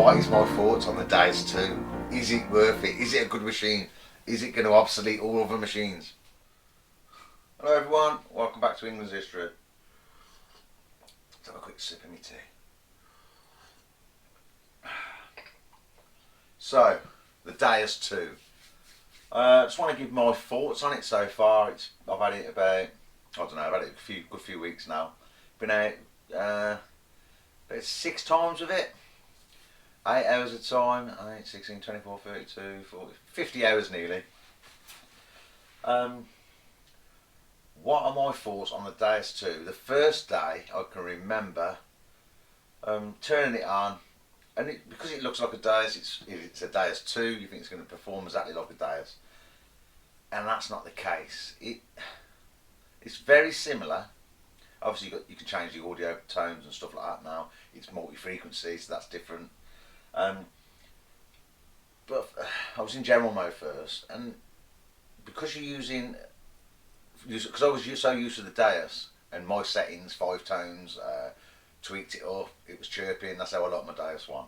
what is my thoughts on the Deus 2? Is it worth it? Is it a good machine? Is it going to obsolete all other machines? Hello everyone, welcome back to England's History. Let's have a quick sip of my tea. So, the Deus 2. I just want to give my thoughts on it so far. I've had it about, I don't know, I've had it a good few weeks now. Been out about 6 times with it. 8 hours a time, 8, 16, 24, 32, 40, 50 hours nearly. What are my thoughts on the Deus 2? The first day I can remember turning it on, and because it looks like a Deus, it's a Deus 2, you think it's going to perform exactly like a Deus. And that's not the case. It's very similar. Obviously you can change the audio tones and stuff like that now. It's multi-frequency, so that's different. But I was in general mode first, and because you're using, because I was so used to the Deus and my settings, 5 tones, tweaked it up, it was chirping, that's how I like my Deus 1.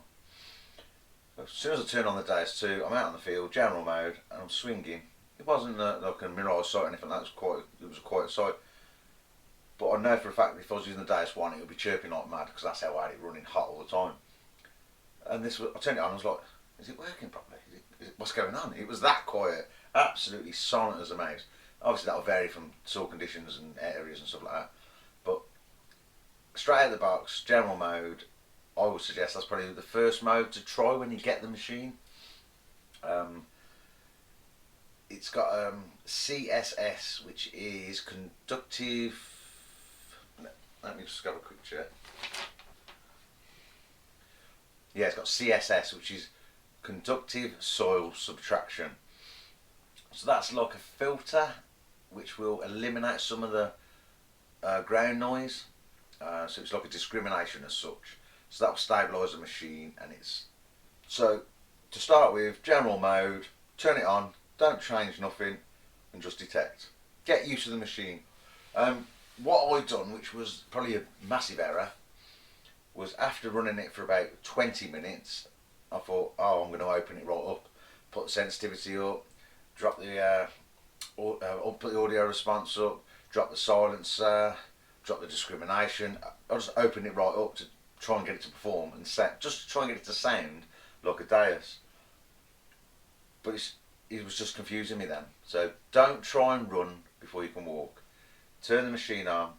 As soon as I turn on the Deus 2, I'm out on the field, general mode, and I'm swinging. It wasn't like a mirage sight or anything, it was a quiet sight. But I know for a fact that if I was using the Deus 1, it would be chirping like mad, because that's how I had it running hot all the time. And I turned it on, I was like, is it working properly? What's going on? It was that quiet, absolutely silent as a mouse. Obviously that will vary from soil conditions and areas and stuff like that. But straight out of the box, general mode, I would suggest that's probably the first mode to try when you get the machine. It's got CSS, which is conductive. Let me just have a quick check. Yeah, it's got CSS, which is conductive soil subtraction. So that's like a filter which will eliminate some of the ground noise. So it's like a discrimination as such. So that will stabilise the machine, and so to start with, general mode, turn it on, don't change nothing, and just detect. Get used to the machine. What I'd done, which was probably a massive error, was after running it for about 20 minutes, I thought, oh, I'm going to open it right up, put the sensitivity up, drop the put the audio response up, drop the silencer, drop the discrimination. I just opened it right up to try and get it to perform and just to try and get it to sound like a Deus. But it was just confusing me then. So don't try and run before you can walk. Turn the machine on,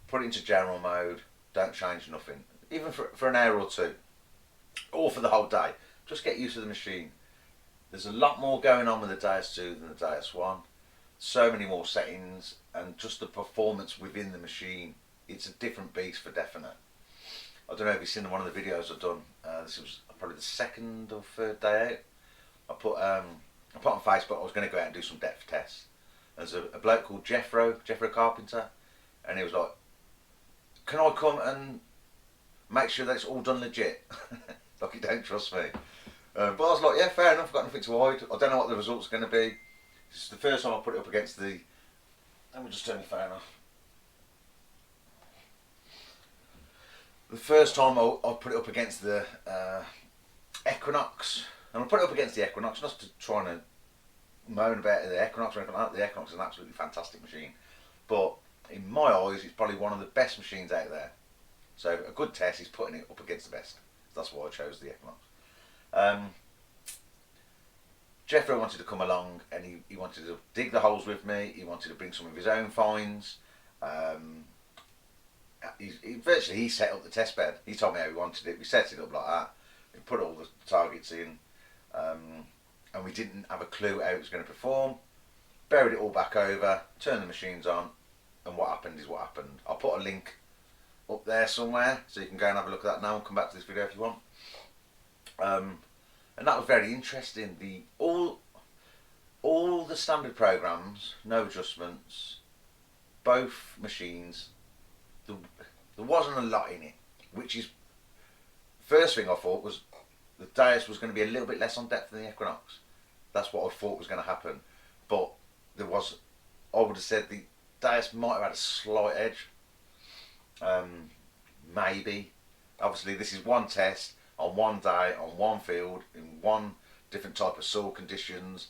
put it into general mode, don't change nothing. Even for an hour or two, or for the whole day. Just get used to the machine. There's a lot more going on with the Deus 2 than the Deus 1. So many more settings, and just the performance within the machine, it's a different beast for definite. I don't know if you've seen one of the videos I've done. This was probably the 2nd or 3rd day out. I put on Facebook I was going to go out and do some depth tests. There's a bloke called Jeffro Carpenter, and he was like, can I come and make sure that it's all done legit? Like, he don't trust me. But I was like, yeah, fair enough, I've got nothing to hide. I don't know what the result's going to be. This is the first time I put it up against the... Let me just turn the fan off. The first time I put it up against the Equinox. And I put it up against the Equinox, not to try and moan about the Equinox or anything like that. The Equinox is an absolutely fantastic machine. But in my eyes, it's probably one of the best machines out there. So a good test is putting it up against the best. That's why I chose the Equinox. Jeffrey wanted to come along, and he wanted to dig the holes with me. He wanted to bring some of his own finds. He set up the test bed. He told me how he wanted it. We set it up like that. We put all the targets in, and we didn't have a clue how it was going to perform. Buried it all back over, turned the machines on, and what happened is what happened. I'll put a link up there somewhere, so you can go and have a look at that now and come back to this video if you want. And that was very interesting. All the standard programs, no adjustments, both machines, there wasn't a lot in it, which is, first thing I thought was the Deus was going to be a little bit less on depth than the Equinox. That's what I thought was going to happen. But I would have said the Deus might have had a slight edge. Maybe. Obviously this is one test. on one day, on one field, in one different type of soil conditions.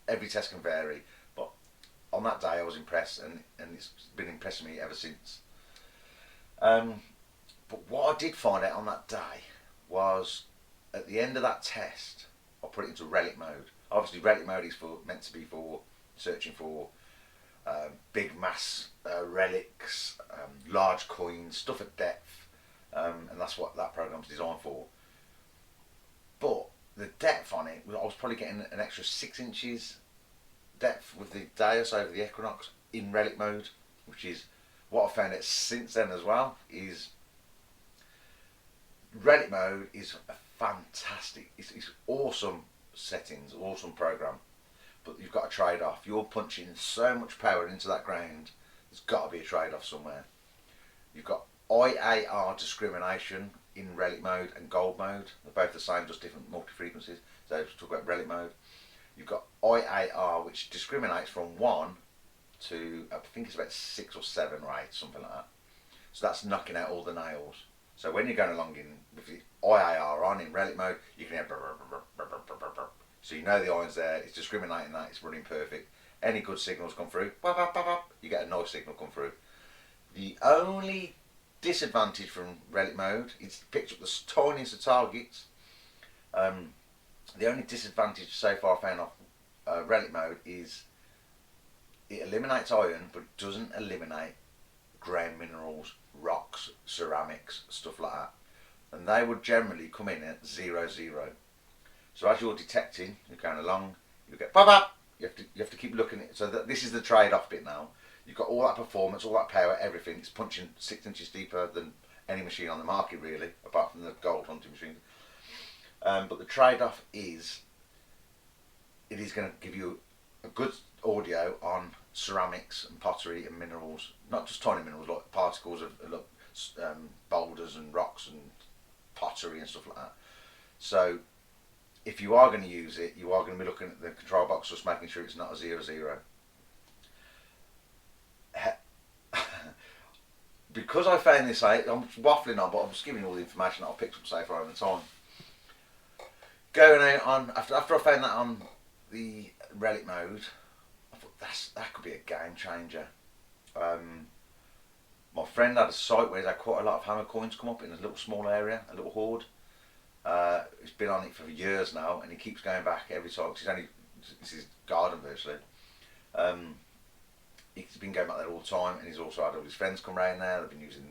Every test can vary, but on that day I was impressed, and it's been impressing me ever since. But what I did find out on that day was, at the end of that test, I put it into relic mode. Obviously, relic mode is meant to be for searching for big mass relics, large coins, stuff at depth, and that's what that program's designed for. But the depth on it, I was probably getting an extra 6 inches depth with the Deus over the Equinox in relic mode, which is what I found out since then as well. Is relic mode is a fantastic, it's awesome settings, awesome program, but you've got a trade-off. You're punching so much power into that ground, there's got to be a trade-off somewhere. You've got IAR discrimination in relic mode and gold mode. They're both the same, just different multi-frequencies. So let's talk about relic mode. You've got IAR, which discriminates from 1 to, I think it's about 6 or 7 or 8, something like that. So that's knocking out all the nails. So when you're going along in with the IAR on in relic mode, you can hear brr, brr, brr, brr, brr, brr, brr. So you know the iron's there, it's discriminating that, it's running perfect. Any good signals come through, bop, bop, bop, bop, you get a noise signal come through. The only disadvantage from relic mode is it picks up the tiniest of targets. The only disadvantage so far I found off relic mode is it eliminates iron, but it doesn't eliminate ground minerals, rocks, ceramics, stuff like that. And they would generally come in at 0, 0. So as you're detecting, you're going along, you get pop up. You have to keep looking at it. So this is the trade-off bit now. You've got all that performance, all that power, everything. It's punching 6 inches deeper than any machine on the market, really, apart from the gold hunting machine. But the trade-off is, it is going to give you a good audio on ceramics and pottery and minerals, not just tiny minerals like particles of boulders and rocks and pottery and stuff like that. So if you are going to use it, you are going to be looking at the control box, just making sure it's not a 0, 0. Because I found this out, I'm waffling on, but I'm just giving you all the information that I've picked up so far in the time. Going out on, after I found that on the relic mode, I thought that could be a game changer. My friend had a site where he's had quite a lot of hammer coins come up in a little small area, a little hoard. He's been on it for years now, and he keeps going back every time, because it's his garden virtually. He's been going back there all the time, and he's also had all his friends come round there. They've been using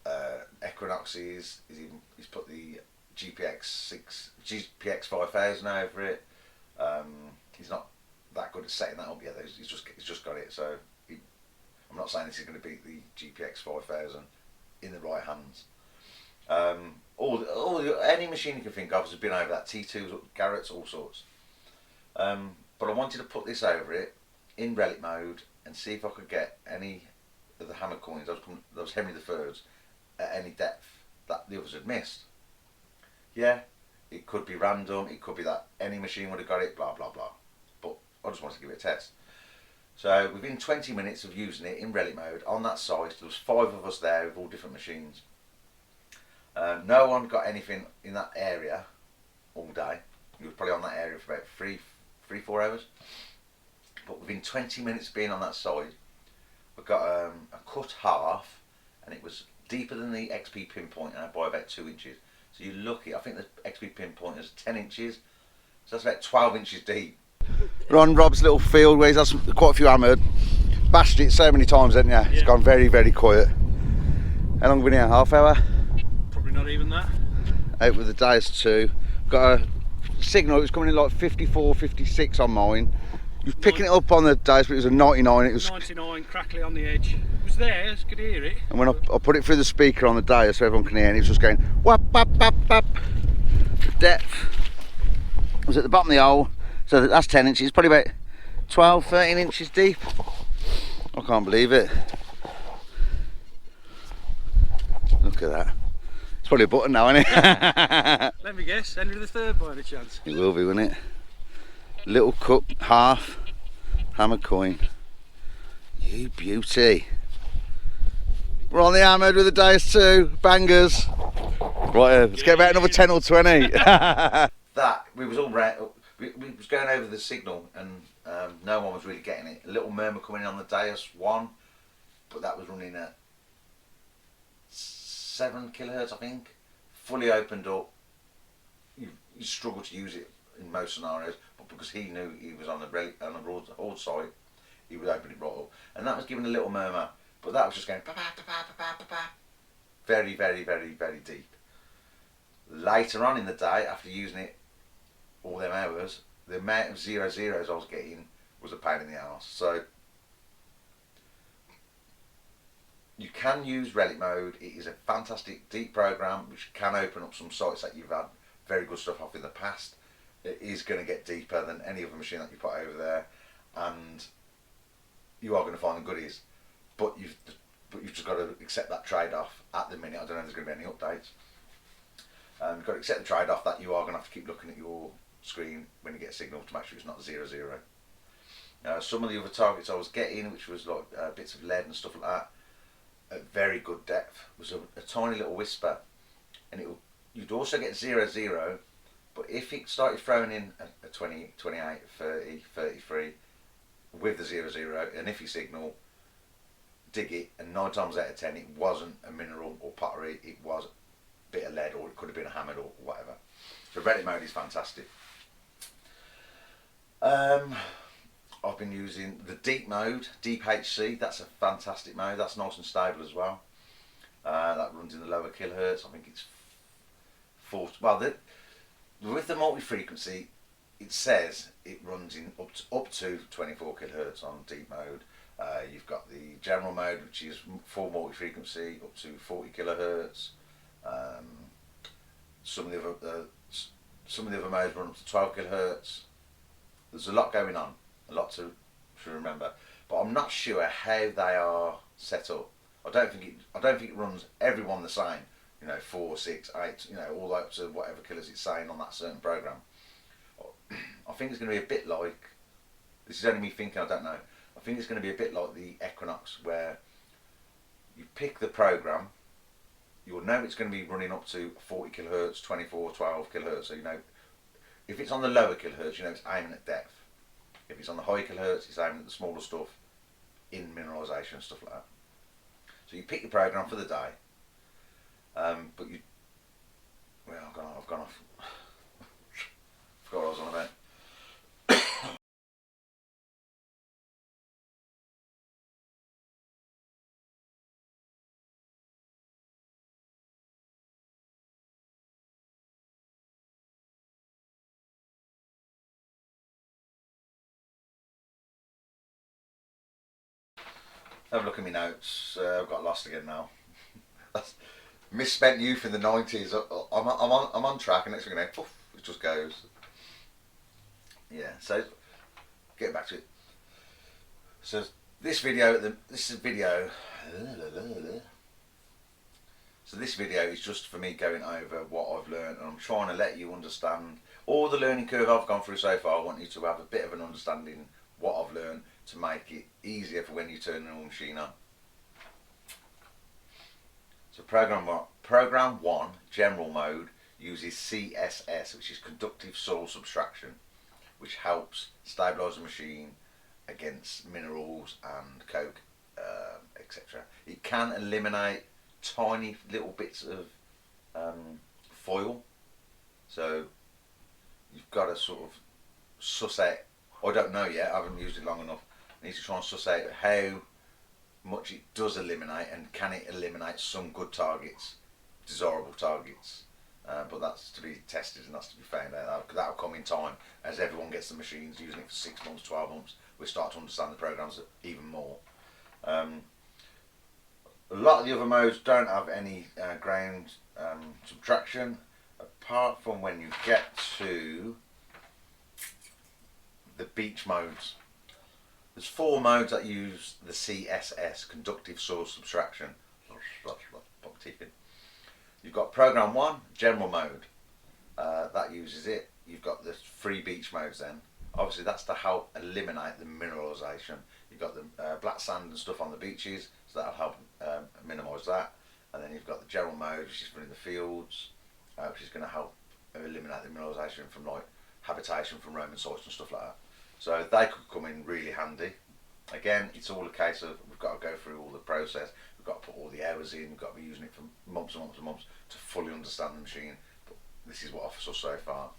the Equinoxes. He's put the GPX 5000 over it. He's not that good at setting that up yet. He's just got it. So I'm not saying this is going to beat the GPX 5000 in the right hands. Any machine you can think of has been over that. T2s, Garrett's, all sorts. But I wanted to put this over it in relic mode and see if I could get any of the hammer coins, those Henry III's, at any depth that the others had missed. Yeah, it could be random, it could be that any machine would have got it, blah blah blah. But I just wanted to give it a test. So within 20 minutes of using it in relic mode on that site, there was 5 of us there with all different machines. No one got anything in that area all day. We were probably on that area for about 3-4 hours. But within 20 minutes of being on that side, we got a cut half, and it was deeper than the XP pinpointer by about 2 inches. So you're lucky. I think the XP pinpointer is 10 inches, so that's about 12 inches deep. We're on Rob's little field where he's had quite a few hammered. Bashed it so many times, hasn't you? It's gone very, very quiet. How long have we been here? Half hour? Probably not even that. Out with the Deus 2. Got a signal, it was coming in like 54, 56 on mine. You were picking it up on the Deus, but it was a 99. It was 99, crackly on the edge. It was there, I could hear it. And when I put it through the speaker on the Deus so everyone can hear, and it was just going whap, whap, whap, whap. The depth was at the bottom of the hole, so that's 10 inches, probably about 12, 13 inches deep. I can't believe it. Look at that. It's probably a button now, isn't it? Let me guess, Henry III by any chance? It will be, won't it? Little cup, half, hammer coin. You beauty. We're on the hammered with the Deus 2, bangers. Right, let's get about another 10 or 20. That we was all we was going over the signal, and no one was really getting it. A little murmur coming in on the Deus one, but that was running at 7 kilohertz, I think. Fully opened up. You struggle to use it in most scenarios, but because he knew he was on the old site, he would open it right up, and that was giving a little murmur, but that was just going very, very, very, very deep. Later on in the day, after using it all them hours, the amount of 00s I was getting was a pain in the arse. So you can use relic mode. It is a fantastic deep program which can open up some sites that you've had very good stuff off in the past. It is going to get deeper than any other machine that you put over there, and you are going to find the goodies, but you've just got to accept that trade-off at the minute. I don't know if there's going to be any updates. You've got to accept the trade-off that you are going to have to keep looking at your screen when you get a signal to make sure it's not 00. Some of the other targets I was getting, which was like bits of lead and stuff like that, at very good depth, was a tiny little whisper, and you'd also get 00, but if it started throwing in a 20, 28, 30, 33 with the 00, an iffy signal, dig it, and 9 times out of 10 it wasn't a mineral or pottery, it was a bit of lead, or it could have been a hammered or whatever. So relic mode is fantastic. I've been using the deep mode, deep HC. That's a fantastic mode. That's nice and stable as well. That runs in the lower kilohertz. I think it's 40. Well, with the multi-frequency, it says it runs in up to 24 kilohertz on deep mode. You've got the general mode, which is full multi-frequency, up to 40 kilohertz. Some of the other modes run up to 12 kilohertz. There's a lot going on, a lot to remember, but I'm not sure how they are set up. I don't think it runs everyone the same. 4, 6, 8, all up to whatever killers it's saying on that certain program. I think it's going to be a bit like, this is only me thinking, I don't know. I think it's going to be a bit like the Equinox, where you pick the program, you'll know it's going to be running up to 40 kilohertz, 24, 12 kilohertz. So if it's on the lower kilohertz, it's aiming at depth. If it's on the high kilohertz, it's aiming at the smaller stuff in mineralisation, stuff like that. So you pick your program for the day, but I've gone off. Forgot what I was on about. Have a look at my notes. I've got lost again now. That's misspent youth in the 90s. I'm on track, and next thing you know, poof, it just goes. Yeah. So get back to it. So this video, So this video is just for me going over what I've learned, and I'm trying to let you understand all the learning curve I've gone through so far. I want you to have a bit of an understanding what I've learned to make it easier for when you turn the machine on. So program one, general mode, uses CSS, which is conductive soil subtraction, which helps stabilise the machine against minerals and coke, etc. It can eliminate tiny little bits of foil, so you've got to sort of suss out. I don't know yet, I haven't used it long enough. I need to try and suss out how much it does eliminate, and can it eliminate some good targets, desirable targets. But that's to be tested, and that's to be found out. That'll come in time as everyone gets the machines, using it for 6 months, 12 months. We start to understand the programs even more. A lot of the other modes don't have any ground subtraction, apart from when you get to the beach modes. There's 4 modes that use the CSS, conductive soil subtraction. Put my teeth in. You've got program 1, general mode. That uses it. You've got the 3 beach modes then. Obviously that's to help eliminate the mineralisation. You've got the black sand and stuff on the beaches, so that'll help minimise that. And then you've got the general mode, which is running the fields. which is going to help eliminate the mineralisation from like habitation from Roman sites and stuff like that. So they could come in really handy. Again, it's all a case of we've got to go through all the process, we've got to put all the hours in, we've got to be using it for months and months and months to fully understand the machine. But this is what offers us so far.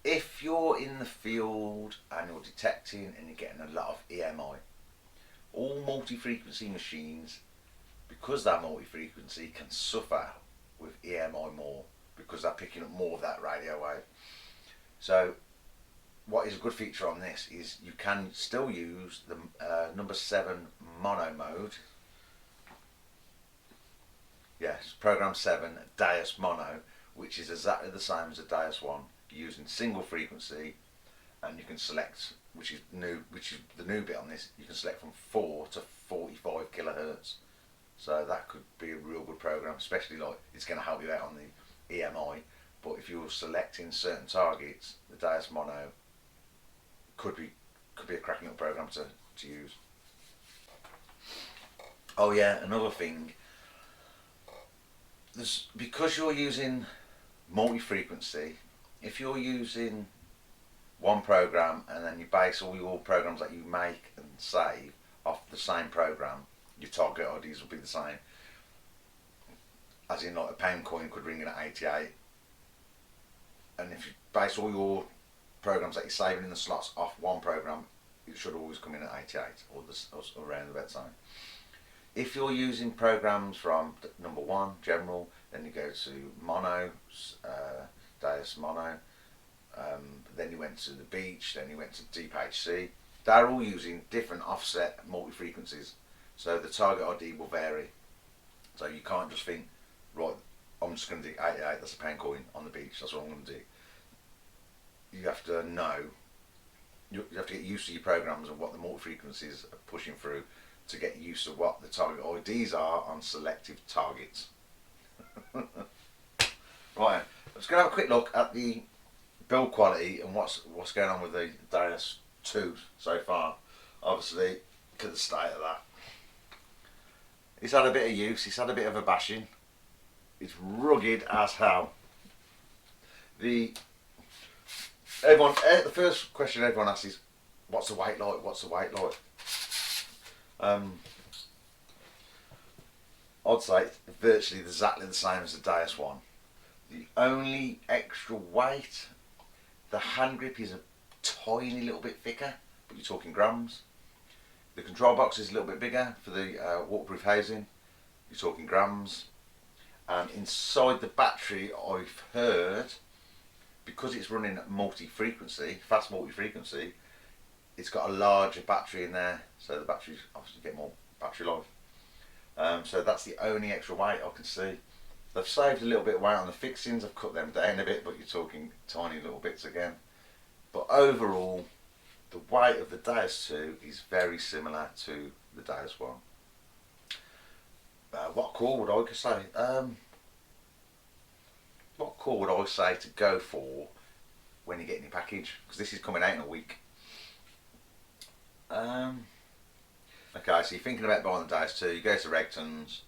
If you're in the field and you're detecting and you're getting a lot of EMI, all multi-frequency machines, because they're multi-frequency, can suffer with EMI more because they're picking up more of that radio wave. So what is a good feature on this is you can still use the number 7 mono mode. Yes, program 7 Deus mono, which is exactly the same as the Deus 1, using single frequency, and you can select, which is the new bit on this, you can select from 4 to 45 kilohertz. So that could be a real good program, especially like it's going to help you out on the EMI. But if you're selecting certain targets, the Deus mono could be a cracking up program to use. Oh yeah, another thing. Because you're using multi-frequency, if you're using one program and then you base all your programs that you make and save off the same program, your target IDs will be the same. As in, like a pound coin could ring in at 88, and if you base all your programs that you're saving in the slots off one program, it should always come in at 88 or around about the same. If you're using programs from number 1 general, then you go to mono, Deus mono, then you went to the beach, then you went to deep HC. They're all using different offset multi-frequencies, so the target ID will vary. So you can't just think, right, I'm just going to do 88, that's a pound coin on the beach, that's what I'm going to do. You have to know, you have to get used to your programs and what the multi-frequencies are pushing through to get used to what the target IDs are on selective targets. Right, let's go have a quick look at the build quality and what's going on with the Deus 2 so far. Obviously, look at the state of that. It's had a bit of use, it's had a bit of a bashing. It's rugged as hell. The first question everyone asks is, what's the weight like? What's the weight like? I'd say it's virtually exactly the same as the Deus 1. The only extra weight, the hand grip is a tiny little bit thicker, but you're talking grams. The control box is a little bit bigger for the waterproof housing, you're talking grams. And inside the battery, I've heard, because it's running multi-frequency, fast multi-frequency, it's got a larger battery in there, so the batteries obviously get more battery life. So that's the only extra weight I can see. They've saved a little bit of weight on the fixings, I've cut them down a bit, but you're talking tiny little bits again. But overall, the weight of the Deus 2 is very similar to the Deus 1. What core would I say? What core would I say to go for when you get in your package? Because this is coming out in a week. Okay, so you're thinking about buying the Deus 2, you go to Regtons,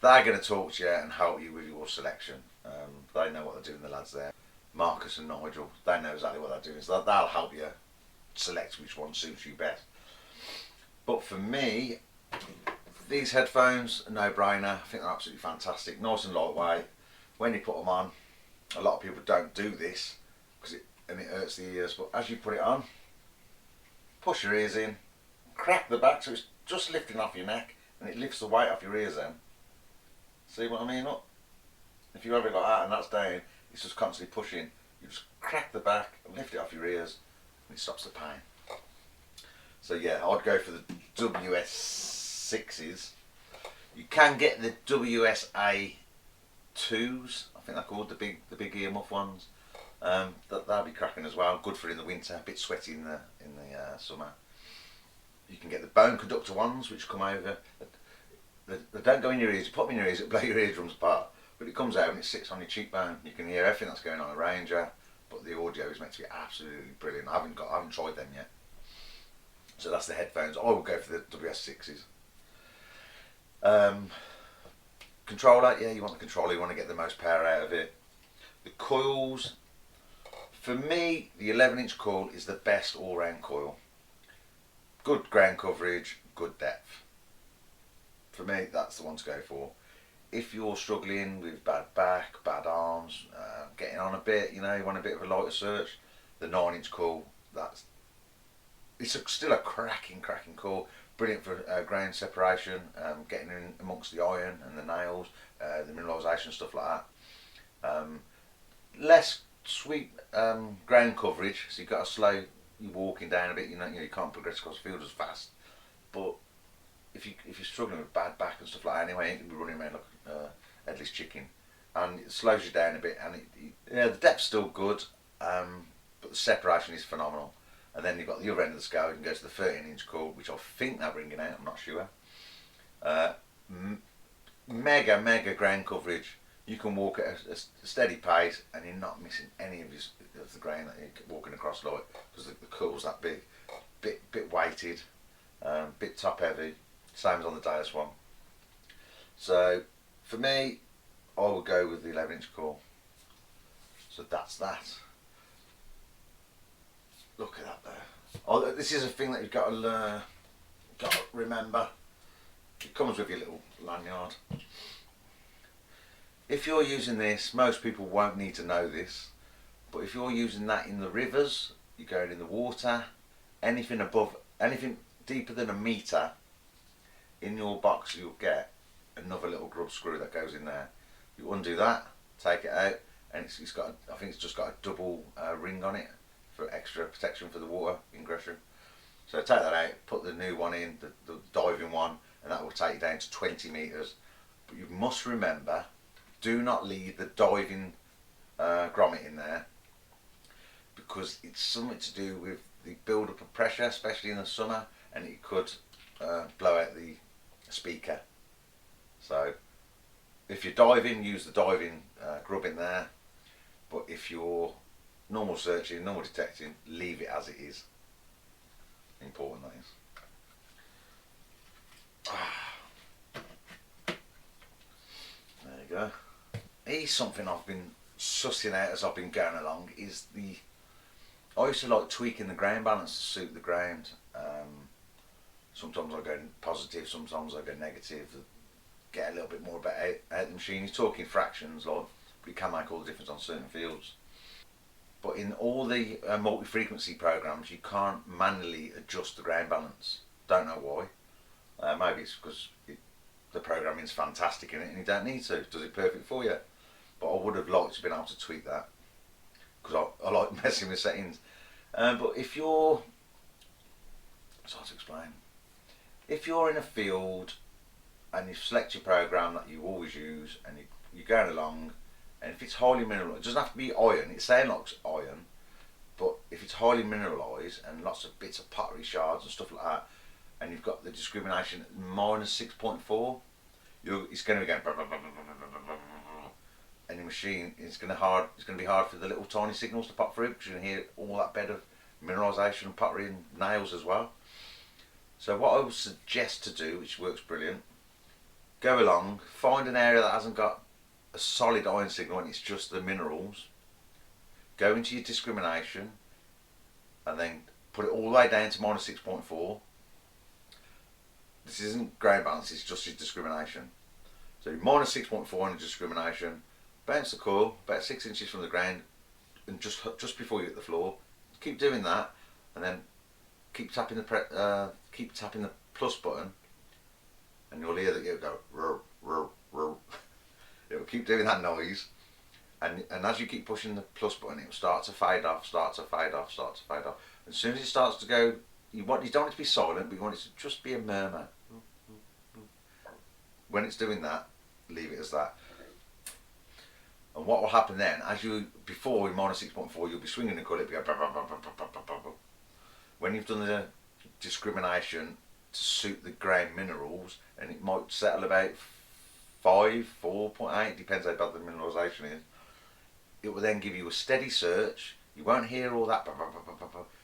they're going to talk to you and help you with your selection. They know what they're doing, the lads there. Marcus and Nigel, they know exactly what they're doing, so they'll help you select which one suits you best. But for me, these headphones are no-brainer. I think they're absolutely fantastic, nice and lightweight. When you put them on, a lot of people don't do this because it hurts the ears, but as you put it on, push your ears in, crack the back so it's just lifting off your neck and it lifts the weight off your ears then. See what I mean? Look. If you ever got that and that's down, it's just constantly pushing. You just crack the back and lift it off your ears and it stops the pain. So yeah, I'd go for the WS6s. You can get the WSA 2s, I think they're called, the big earmuff ones. That'll be cracking as well. Good for in the winter, a bit sweaty in the summer. You can get the bone conductor ones, which come over. They don't go in your ears. You put them in your ears, it'll blow your eardrums apart. But it comes out and it sits on your cheekbone. You can hear everything that's going on a Ranger, but the audio is meant to be absolutely brilliant. I haven't tried them yet. So that's the headphones. I will go for the WS6s. controller, yeah, you want the controller, you want to get the most power out of it. The coils, for me, the 11-inch coil is the best all-round coil. Good ground coverage, good depth. For me, that's the one to go for. If you're struggling with bad back, bad arms, getting on a bit, you know, you want a bit of a lighter search, the 9-inch coil, still a cracking coil. Brilliant for grain separation, getting in amongst the iron and the nails, the mineralisation, stuff like that. Less sweet ground coverage, so you've got to slow your walking down a bit. You know, you can't progress across the field as fast. But if you're struggling with bad back and stuff like that, anyway, you can be running around like a headless chicken, and it slows you down a bit. And the depth's still good, but the separation is phenomenal. And then you've got the other end of the scale. You can go to the 13-inch coil, which I think they're bringing out. I'm not sure. Mega ground coverage. You can walk at a steady pace, and you're not missing any of the grain that you're walking across, like, because the coil's that big, bit weighted, bit top heavy. Same as on the Deus one. So for me, I would go with the 11-inch coil. So that's that. Look at that there. Oh, this is a thing that you've got to remember. It comes with your little lanyard. If you're using this, most people won't need to know this, but if you're using that in the rivers, you're going in the water, anything deeper than a metre, in your box you'll get another little grub screw that goes in there. You undo that, take it out, and it's got I think it's just got a double ring on it for extra protection for the water ingression. So take that out, put the new one in, the diving one, and that will take you down to 20 metres. But you must remember, do not leave the diving grommet in there, because it's something to do with the build up of pressure, especially in the summer, and it could blow out the speaker. So if you're diving, use the diving grub in there, but if you're normal searching, normal detecting, leave it as it is. Important, that is. There you go. Here's something I've been sussing out as I've been going along, is I used to like tweaking the ground balance to suit the ground. Sometimes I go positive, sometimes I go negative, get a little bit more about out the machine. You're talking fractions, like, but it can make all the difference on certain fields. But in all the multi-frequency programs, you can't manually adjust the ground balance. Don't know why. Maybe it's because the programming's fantastic in it and you don't need to. It does it perfect for you. But I would have liked to have been able to tweak that, because I like messing with settings. But if you're, it's hard to explain. If you're in a field and you select your program that you always use, and you're going along, and if it's highly mineralised, it doesn't have to be iron, it sounds like iron, but if it's highly mineralised and lots of bits of pottery shards and stuff like that, and you've got the discrimination at -6.4, it's going to be going, and your machine it's going to be hard for the little tiny signals to pop through, because you're going to hear all that bed of mineralisation, pottery and nails as well. So what I would suggest to do, which works brilliant, go along, find an area that hasn't got a solid iron signal and it's just the minerals, go into your discrimination and then put it all the way down to -6.4. This isn't ground balance, it's just your discrimination. So -6.4 on the discrimination, bounce the coil about 6 inches from the ground, and just before you hit the floor, keep doing that, and then keep tapping the plus button, and you'll hear that you'll go roar, roar, roar. It will keep doing that noise, and as you keep pushing the plus button, it will start to fade off, start to fade off, start to fade off. As soon as it starts to go, you don't want it to be silent, but you want it to just be a murmur. When it's doing that, leave it as that. And what will happen then, before in -6.4, you'll be swinging the coil, it'll be go. When you've done the discrimination to suit the ground minerals, and it might settle about 4.8, depends how bad the mineralisation is, it will then give you a steady search. You won't hear all that,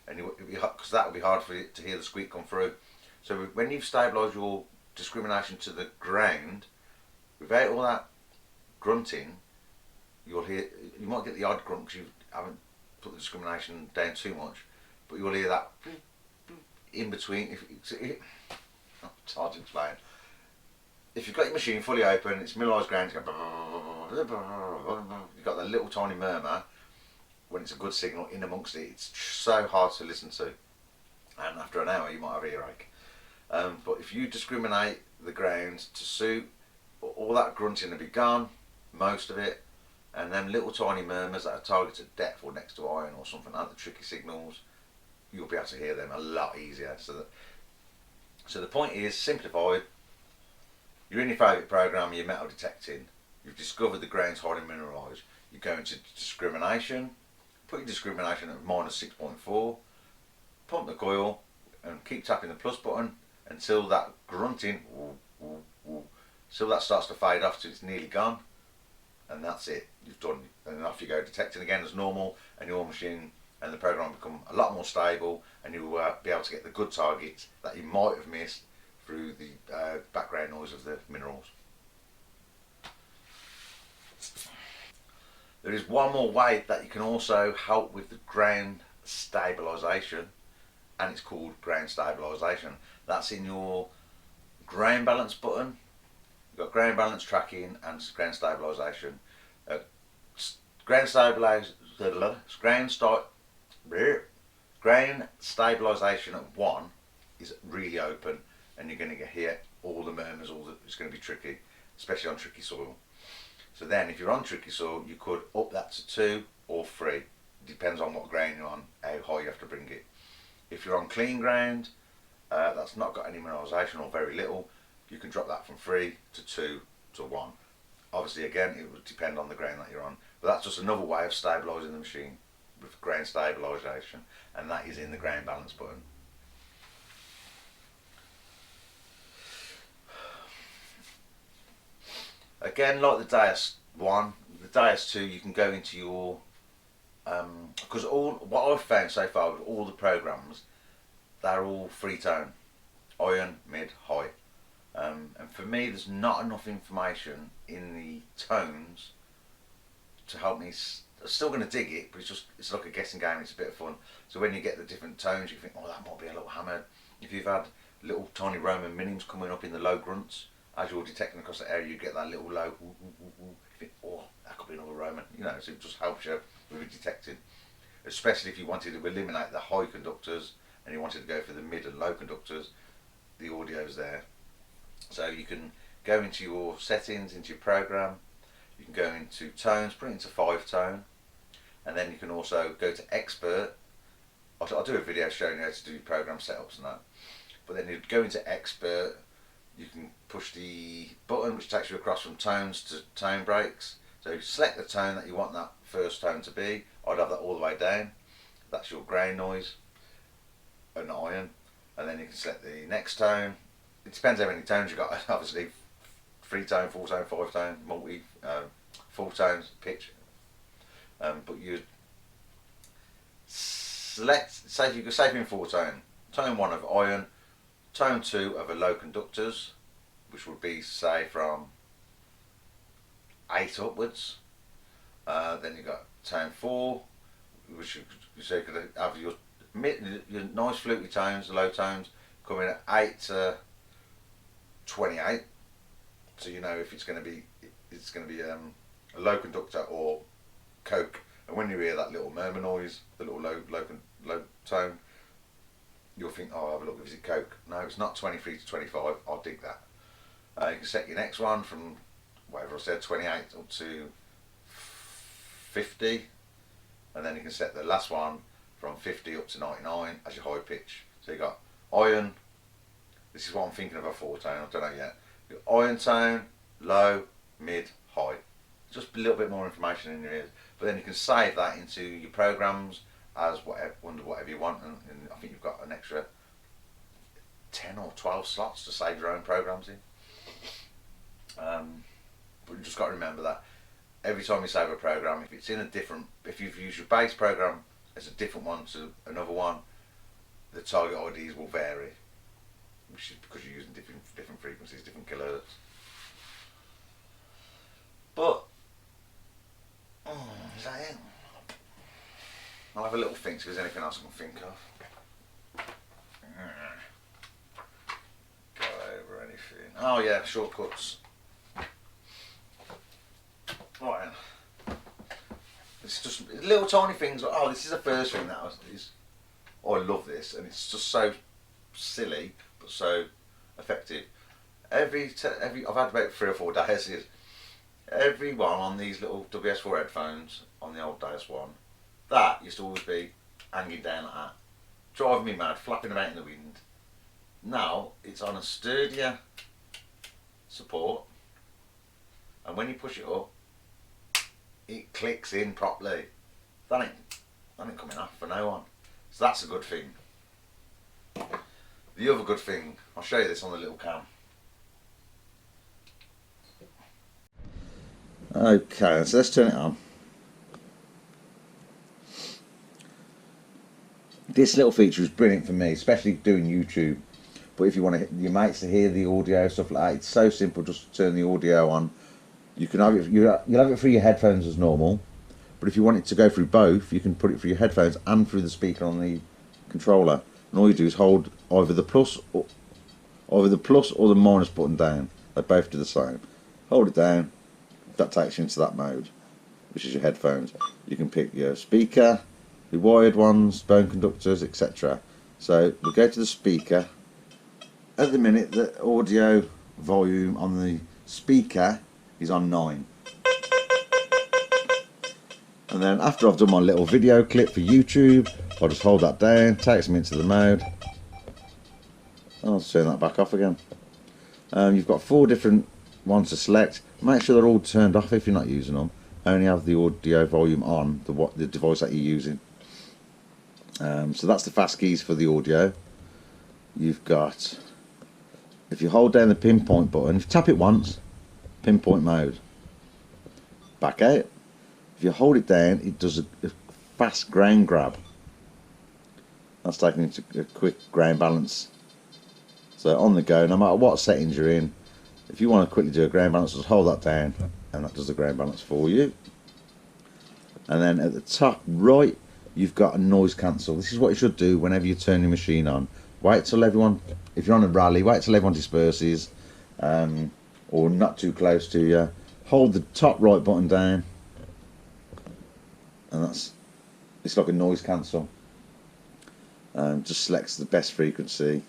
and because that will be hard for you to hear the squeak come through. So when you've stabilised your discrimination to the ground, without all that grunting, you might get the odd grunt because you haven't put the discrimination down too much, but you'll hear that in between. It's hard to explain. If you've got your machine fully open, it's mineralised ground, you've got that little tiny murmur when it's a good signal in amongst it. It's so hard to listen to, and after an hour you might have earache. But if you discriminate the ground to suit, all that grunting will be gone, most of it, and them little tiny murmurs that are targeted at depth or next to iron or something like the tricky signals, you'll be able to hear them a lot easier. So the point is, simplified, you're in your favourite program, you're metal detecting, you've discovered the ground's highly mineralised, you go into discrimination, put your discrimination at -6.4, pump the coil and keep tapping the plus button until that grunting, until that starts to fade off till it's nearly gone, and that's it, you've done. And off you go detecting again as normal, and your machine and the program become a lot more stable, and you'll be able to get the good targets that you might have missed through the background noise of the minerals. There is one more way that you can also help with the ground stabilization, and it's called ground stabilization. That's in your ground balance button. You've got ground balance tracking and ground stabilization. Ground stabilization at 1 is really open, and you're going to hear all the murmurs. It's going to be tricky, especially on tricky soil. So then, if you're on tricky soil, you could up that to 2 or 3. Depends on what ground you're on, how high you have to bring it. If you're on clean ground, that's not got any mineralisation or very little, you can drop that from 3 to 2 to 1. Obviously, again, it would depend on the ground that you're on, but that's just another way of stabilising the machine with ground stabilisation, and that is in the ground balance button. Again, like the Deus 1, the Deus 2, you can go into your, because what I've found so far with all the programs, they're all free tone, iron, mid, high. And for me, there's not enough information in the tones to help me. I'm still going to dig it, but it's like a guessing game. It's a bit of fun. So when you get the different tones, you think, oh, that might be a little hammered. If you've had little tiny Roman minims coming up in the low grunts, as you're detecting across the area, you get that little low. You think, oh, that could be another Roman. So it just helps you with detecting. Especially if you wanted to eliminate the high conductors and you wanted to go for the mid and low conductors, the audio's there. So you can go into your settings, into your program, you can go into tones, put it into 5-tone, and then you can also go to expert. I'll do a video showing you how to do program setups and that, but then you go into expert, you can push the button which takes you across from tones to tone breaks. So you select the tone that you want that first tone to be. I'd have that all the way down. That's your ground noise, an iron, and then you can select the next tone. It depends how many tones you've got, obviously 3-tone, 4-tone, 5-tone, multi, full tones, pitch. But you select, say if you could save in 4-tone, tone 1 of iron, tone 2 of a low conductors, which would be say from 8 upwards. Then you've got tone 4, which you could have your nice fluty tones, the low tones, coming at 8 to 28, so you know if it's going to be a low conductor or coke. And when you hear that little murmur noise, the little low tone, you'll think, oh, have a look, is it coke? No, it's not. 23 to 25. I'll dig that. You can set your next one from whatever I said, 28 up to 50, and then you can set the last one from 50 up to 99 as your high pitch. So you got iron. This is what I'm thinking of a 4-tone, I don't know yet. Iron tone, low, mid, high. Just a little bit more information in your ears. But then you can save that into your programs as whatever you want, and I think you've got an extra 10 or 12 slots to save your own programs in. But you just got to remember that every time you save a program, if it's in a different, if you've used your base program as a different one to another one, the target IDs will vary, which is because you're using different frequencies, different kilohertz. But is that it? I'll have a little think, see if there's anything else I can think of. Go over anything. Oh yeah, shortcuts. Right. It's just little tiny things. Like, oh, this is the first thing that is. Oh, I love this, and it's just so silly but so effective. Every I've had about 3 or 4 days. Every one on these little WS4 headphones on the old Deus one, that used to always be hanging down like that, driving me mad, flapping about in the wind. Now it's on a sturdier support, and when you push it up, it clicks in properly. That ain't coming off for no one. So that's a good thing. The other good thing, I'll show you this on the little cam. Okay, so let's turn it on. This little feature is brilliant for me, especially doing YouTube. But if you want your mates to hear the audio, stuff like that, it's so simple just to turn the audio on. You can have it, you'll have it through your headphones as normal. But if you want it to go through both, you can put it through your headphones and through the speaker on the controller. And all you do is hold either the plus or the minus button down. They both do the same. Hold it down. That takes you into that mode, which is your headphones. You can pick your speaker, the wired ones, bone conductors, etc. So we'll go to the speaker. At the minute, the audio volume on the speaker is on 9. And then after I've done my little video clip for YouTube, I'll just hold that down, takes me into the mode. I'll turn that back off again. You've got 4 different ones to select. Make sure they're all turned off if you're not using them. Only have the audio volume on the device that you're using. So that's the fast keys for the audio. You've got, if you hold down the pinpoint button, if you tap it once, pinpoint mode. Back out. If you hold it down, it does a fast ground grab. That's taking into a quick ground balance. So on the go, no matter what settings you're in, if you want to quickly do a ground balance, just hold that down and that does the ground balance for you. And then at the top right, you've got a noise cancel. This is what you should do whenever you turn your machine on. Wait till everyone, if you're on a rally, wait till everyone disperses, or not too close to you. Hold the top right button down, and it's like a noise cancel. Just selects the best frequency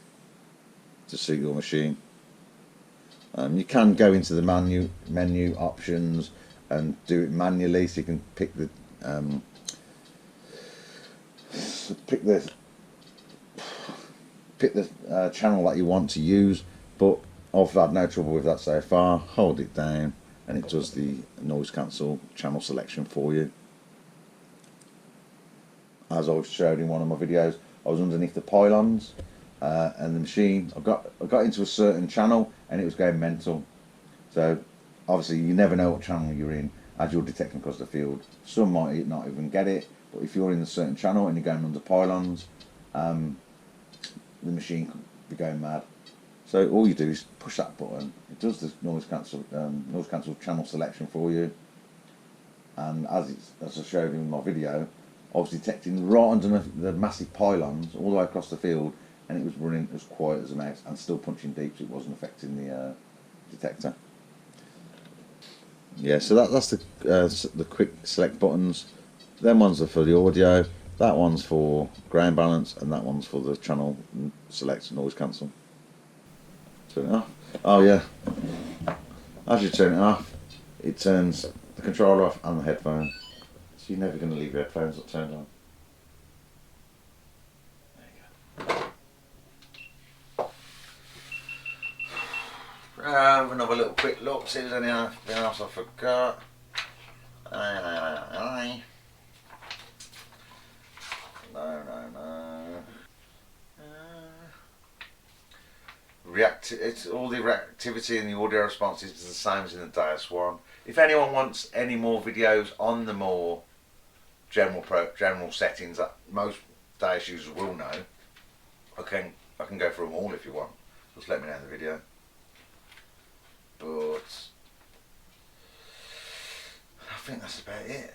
to suit your machine. You can go into the menu options and do it manually, so you can pick the channel that you want to use. But I've had no trouble with that so far. Hold it down and it does the noise cancel channel selection for you. As I've showed in one of my videos, I was underneath the pylons and the machine, I got into a certain channel and it was going mental. So obviously you never know what channel you're in as you're detecting across the field. Some might not even get it, but if you're in a certain channel and you're going under pylons, the machine could be going mad. So all you do is push that button. It does the noise cancel channel selection for you. And as I showed in my video, I was detecting right under the massive pylons all the way across the field, and it was running as quiet as a mouse and still punching deep, so it wasn't affecting the detector. Yeah, so that's the quick select buttons. Them ones are for the audio, that one's for ground balance, and that one's for the channel select noise cancel. Turn it off. Oh yeah, as you turn it off, it turns the controller off and the headphone. So you're never going to leave your headphones not turned on. There you go. Have another little quick look, see if there's anything else I forgot. No. It's all the reactivity and the audio responses is the same as in the Deus one. If anyone wants any more videos on the more general settings that most Deus users will know, I can go through them all if you want. Just let me know in the video. But think that's about it.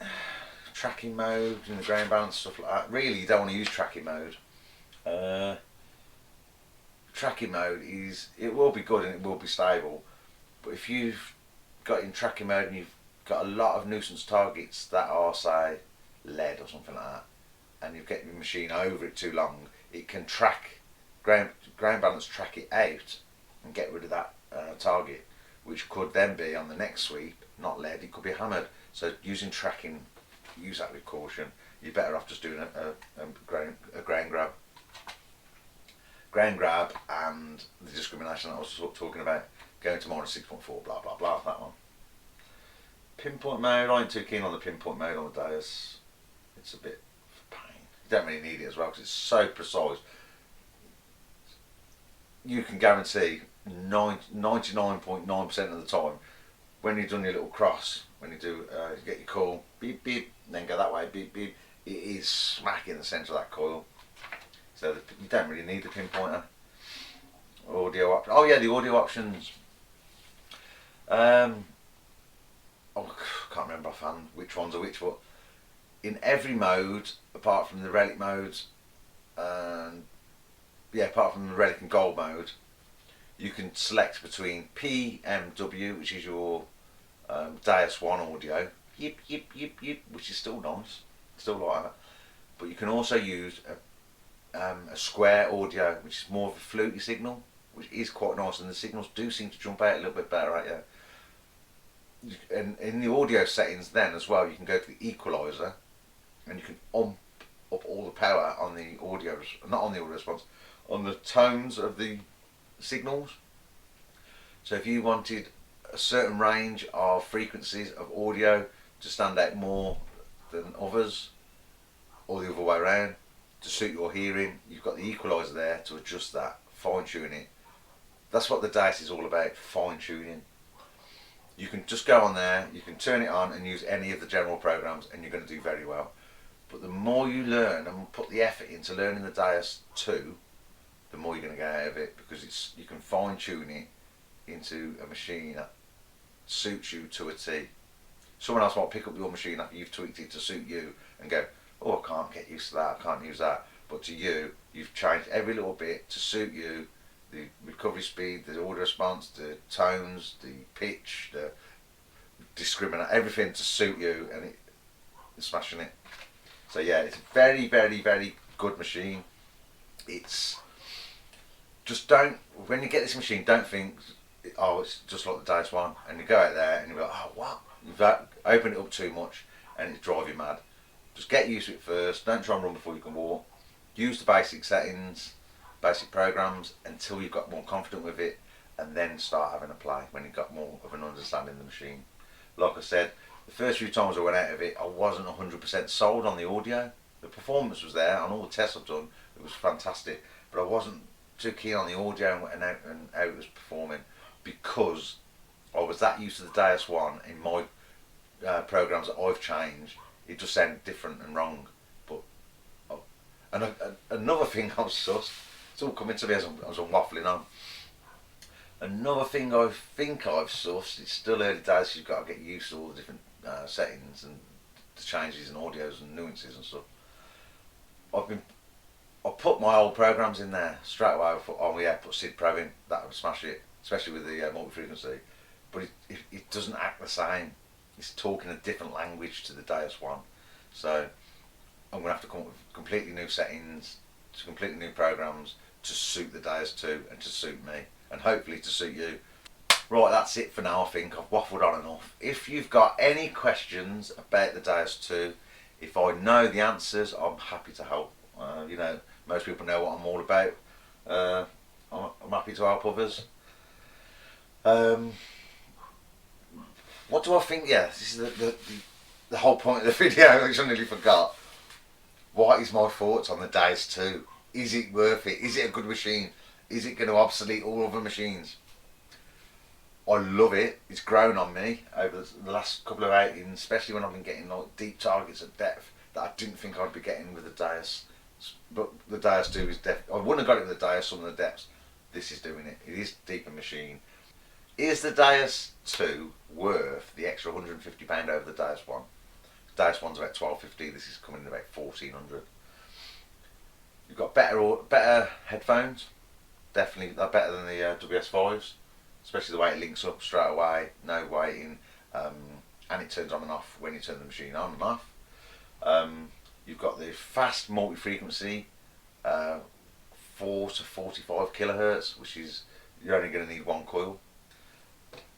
Tracking mode, in the ground balance, stuff like that. Really, you don't want to use tracking mode. Tracking mode it will be good and it will be stable, but if you've got in tracking mode and you've got a lot of nuisance targets that are, say, lead or something like that, and you've got your machine over it too long, it can ground balance track it out and get rid of that target, which could then be on the next sweep not lead, it could be hammered. So using tracking, use that with caution. You're better off just doing a ground grab. Ground grab and the discrimination that I was talking about, going to minus 6.4, blah blah blah, that one. Pinpoint mode, I ain't too keen on the pinpoint mode on the Deus. It's a bit of a pain. You don't really need it as well because it's so precise. You can guarantee 99.9% of the time when you've done your little cross, when you do you get your coil, beep beep, then go that way, beep beep, it is smack in the centre of that coil. So you don't really need the pinpointer. Audio options. Oh yeah, the audio options. I can't remember offhand which ones are which, but in every mode, apart from the relic modes, apart from the relic and gold mode, you can select between PMW, which is your Deus 1 audio, yip yip yip yip, which is still nice, still like that. But you can also use a square audio, which is more of a fluty signal, which is quite nice, and the signals do seem to jump out a little bit better at you. And in the audio settings then as well, you can go to the equalizer and you can ump up all the power on the audio, not on the audio response, on the tones of the signals. So if you wanted a certain range of frequencies of audio to stand out more than others, or the other way around, to suit your hearing, you've got the equalizer there to adjust that, fine tune it. That's what the Deus is all about, fine tuning. You can just go on there, you can turn it on and use any of the general programs and you're going to do very well. But the more you learn and put the effort into learning the Deus 2, the more you're going to get out of it, because you can fine tune it into a machine that suits you to a T. Someone else might pick up your machine after you've tweaked it to suit you and go, oh, I can't get used to that, I can't use that. But to you, you've changed every little bit to suit you. The recovery speed, the audio response, the tones, the pitch, the discriminate, everything to suit you, and it's smashing it. So yeah, it's a very, very, very good machine. It's just when you get this machine, don't think, oh, it's just like the Deus 1, and you go out there and you go, oh, what? You've opened it up too much and it drives you mad. Just get used to it first, don't try and run before you can walk. Use the basic settings, basic programs until you've got more confident with it, and then start having a play when you've got more of an understanding of the machine. Like I said, the first few times I went out of it, I wasn't 100% sold on the audio. The performance was there on all the tests I've done, it was fantastic, but I wasn't too keen on the audio and how it was performing, because I was that used to the Deus 1 in my programs that I've changed. It just sounded different and wrong. But another thing I've sussed, it's all coming to me as I'm waffling on. Another thing I think I've sussed, it's still early days, you've got to get used to all the different settings and the changes in audios and nuances and stuff. I put my old programs in there straight away. I thought, oh yeah, put SID Pro in, that would smash it, especially with the multi-frequency. But it doesn't act the same. It's talking a different language to the Deus 1. So I'm going to have to come up with completely new settings, completely new programs to suit the Deus 2 and to suit me, and hopefully to suit you. Right, that's it for now. I think I've waffled on enough. If you've got any questions about the Deus 2, if I know the answers, I'm happy to help. You know, most people know what I'm all about. I'm happy to help others. What do I think? Yeah, this is the whole point of the video, which I nearly forgot. What is my thoughts on the Deus 2? Is it worth it? Is it a good machine? Is it going to obsolete all other machines? I love it. It's grown on me over the last couple of outings, especially when I've been getting like deep targets at depth that I didn't think I'd be getting with the Deus. But the Deus 2 is I wouldn't have got it with the Deus, some of the depths. This is doing it. It is a deeper machine. Is the Deus 2 worth the extra £150 over the Deus 1? Deus 1's about £12.50, this is coming in about £1,400. You've got better headphones, definitely they're better than the WS5s, especially the way it links up straight away, no waiting, and it turns on and off when you turn the machine on and off. You've got the fast multi-frequency, 4 to 45 kilohertz, which is, you're only going to need one coil.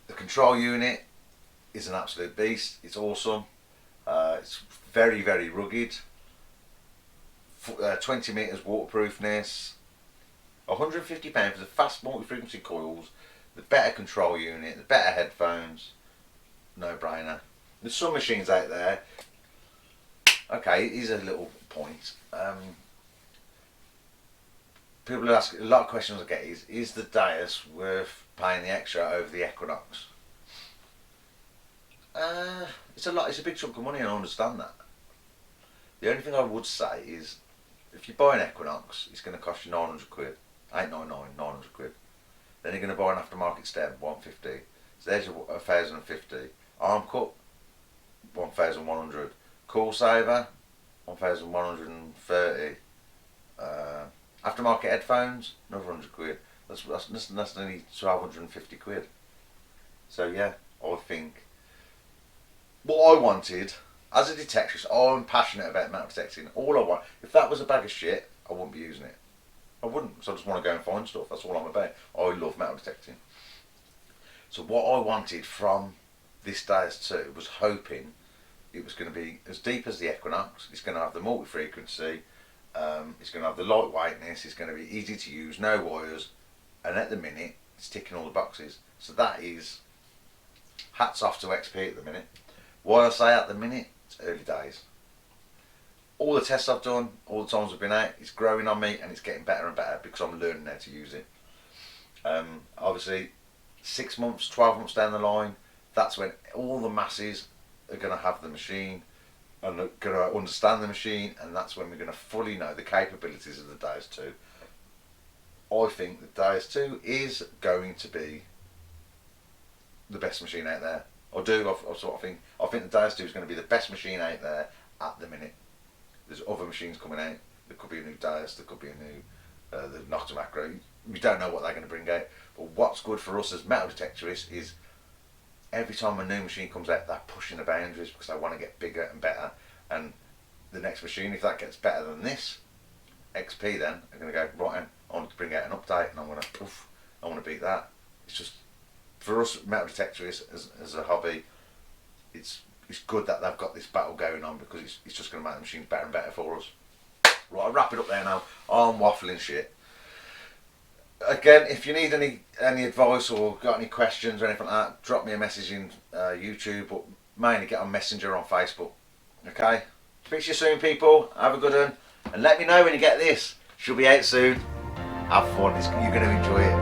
The control unit is an absolute beast. It's awesome. It's very, very rugged. 20 meters waterproofness. £150 for the fast multi-frequency coils, the better control unit, the better headphones. No brainer. There's some machines out there. Okay, here's a little point. People ask, a lot of questions I get is the Deus worth paying the extra over the Equinox? It's a big chunk of money, and I understand that. The only thing I would say is, if you buy an Equinox, it's going to cost you 900 quid, 899, 900 quid. Then you're going to buy an aftermarket stem, 150. So there's your 1,050. Arm cut, 1,100. Cool saver, 1,130. Aftermarket headphones, another 100 quid. That's nearly 1,250 quid. So yeah, I think what I wanted as a detectorist, I'm passionate about metal detecting. All I want, if that was a bag of shit, I wouldn't be using it. I wouldn't, because I just want to go and find stuff. That's all I'm about. I love metal detecting. So what I wanted from this Deus 2 was hoping it was going to be as deep as the Equinox. It's going to have the multi-frequency. It's going to have the lightweightness. It's going to be easy to use, no wires, and at the minute it's ticking all the boxes. So that is hats off to XP at the minute. Why I say at the minute, it's early days. All the tests I've done, all the times I've been out, it's growing on me and it's getting better and better because I'm learning how to use it. Obviously 6 months, 12 months down the line, that's when all the masses are going to have the machine and are going to understand the machine, and that's when we're going to fully know the capabilities of the Deus 2. I think the Deus 2 is going to be the best machine out there. I think the Deus 2 is going to be the best machine out there at the minute. There's other machines coming out. There could be a new Deus, there could be a new the Nocta Macro. We don't know what they're going to bring out. But what's good for us as metal detectorists is every time a new machine comes out, they're pushing the boundaries because they want to get bigger and better. And the next machine, if that gets better than this, XP then, are going to go, right, I want to bring out an update and I want to beat that. It's just, for us metal detectorists as a hobby, it's good that they've got this battle going on because it's just going to make the machines better and better for us. Right, I'll wrap it up there now. I'm waffling shit. Again, if you need any advice or got any questions or anything like that, drop me a message in YouTube, but mainly get on Messenger on Facebook. Okay? Speak to you soon, people. Have a good one. And let me know when you get this. She'll be out soon. Have fun. You're going to enjoy it.